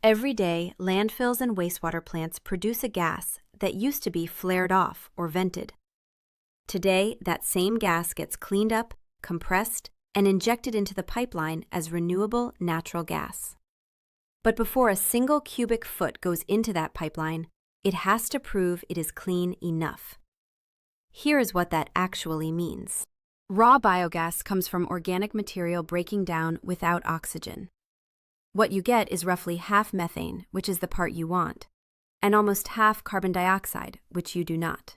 Every day, landfills and wastewater plants produce a gas that used to be flared off or vented. Today, that same gas gets cleaned up, compressed, and injected into the pipeline as renewable natural gas. But before a single cubic foot goes into that pipeline, it has to prove it is clean enough. Here is what that actually means. Raw biogas comes from organic material breaking down without oxygen. What you get is roughly half methane, which is the part you want, and almost half carbon dioxide, which you do not.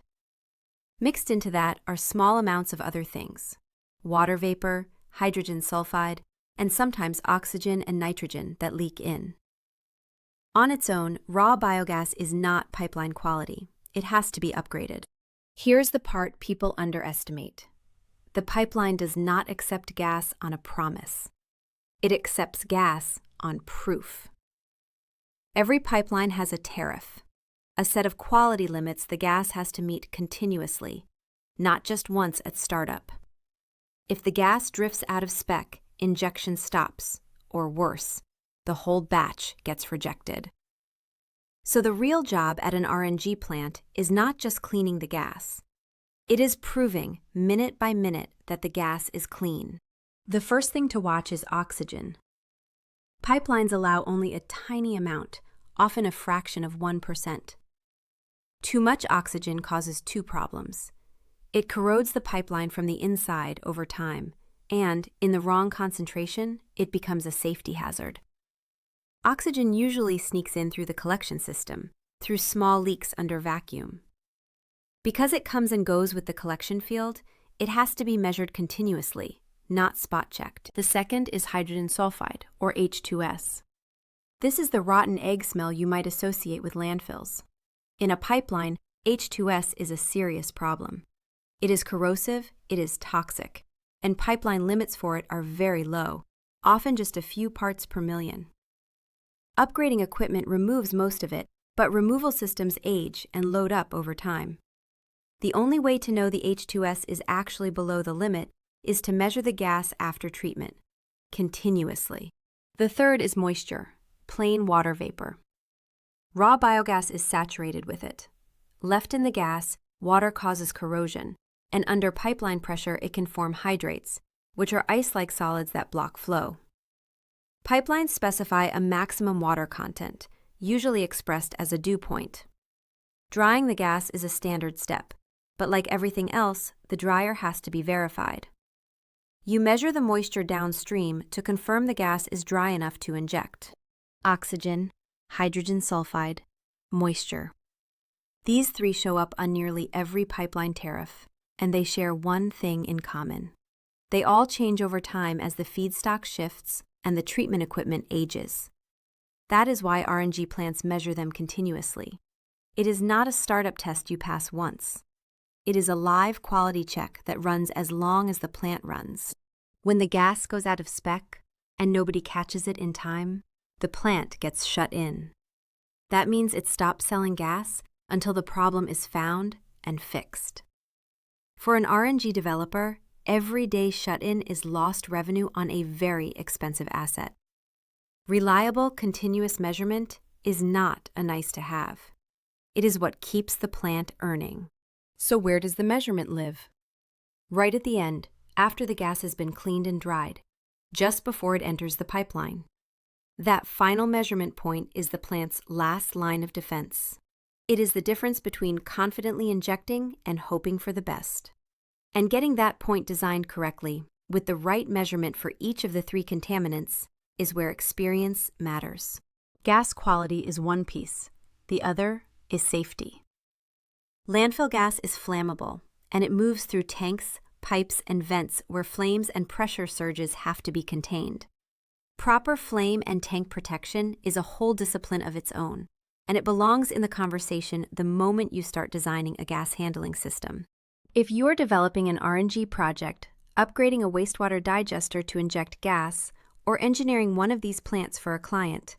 Mixed into that are small amounts of other things: water vapor, hydrogen sulfide, and sometimes oxygen and nitrogen that leak in. On its own, raw biogas is not pipeline quality. It has to be upgraded. Here's the part people underestimate. The pipeline does not accept gas on a promise. It accepts gas on proof. Every pipeline has a tariff, a set of quality limits the gas has to meet continuously, not just once at startup. If the gas drifts out of spec, injection stops, or worse, the whole batch gets rejected. So the real job at an RNG plant is not just cleaning the gas. It is proving, minute by minute, that the gas is clean. The first thing to watch is oxygen. Pipelines allow only a tiny amount, often a fraction of 1%. Too much oxygen causes two problems. It corrodes the pipeline from the inside over time, and, in the wrong concentration, it becomes a safety hazard. Oxygen usually sneaks in through the collection system, through small leaks under vacuum. Because it comes and goes with the collection field, it has to be measured continuously, not spot-checked. The second is hydrogen sulfide, or H2S. This is the rotten egg smell you might associate with landfills. In a pipeline, H2S is a serious problem. It is corrosive, it is toxic, and pipeline limits for it are very low, often just a few parts per million. Upgrading equipment removes most of it, but removal systems age and load up over time. The only way to know the H2S is actually below the limit is to measure the gas after treatment, continuously. The third is moisture, plain water vapor. Raw biogas is saturated with it. Left in the gas, water causes corrosion, and under pipeline pressure it can form hydrates, which are ice-like solids that block flow. Pipelines specify a maximum water content, usually expressed as a dew point. Drying the gas is a standard step, but like everything else, the dryer has to be verified. You measure the moisture downstream to confirm the gas is dry enough to inject. Oxygen, hydrogen sulfide, moisture. These three show up on nearly every pipeline tariff, and they share one thing in common. They all change over time as the feedstock shifts and the treatment equipment ages. That is why RNG plants measure them continuously. It is not a startup test you pass once. It is a live quality check that runs as long as the plant runs. When the gas goes out of spec and nobody catches it in time, the plant gets shut in. That means it stops selling gas until the problem is found and fixed. For an RNG developer, every day shut-in is lost revenue on a very expensive asset. Reliable, continuous measurement is not a nice-to-have. It is what keeps the plant earning. So where does the measurement live? Right at the end, after the gas has been cleaned and dried, just before it enters the pipeline. That final measurement point is the plant's last line of defense. It is the difference between confidently injecting and hoping for the best. And getting that point designed correctly, with the right measurement for each of the three contaminants, is where experience matters. Gas quality is one piece. The other is safety. Landfill gas is flammable, and it moves through tanks, pipes, and vents where flames and pressure surges have to be contained. Proper flame and tank protection is a whole discipline of its own, and it belongs in the conversation the moment you start designing a gas handling system. If you're developing an RNG project, upgrading a wastewater digester to inject gas, or engineering one of these plants for a client,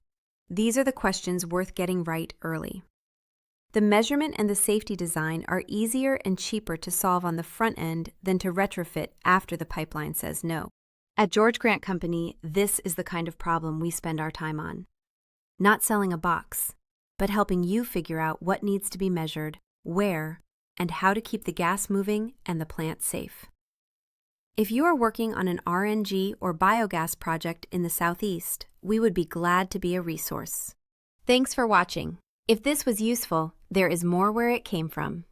these are the questions worth getting right early. The measurement and the safety design are easier and cheaper to solve on the front end than to retrofit after the pipeline says no. At George Grant Company, this is the kind of problem we spend our time on. not selling a box, but helping you figure out what needs to be measured, where, and how to keep the gas moving and the plant safe. If you are working on an RNG or biogas project in the Southeast, we would be glad to be a resource. Thanks for watching. If this was useful, there is more where it came from.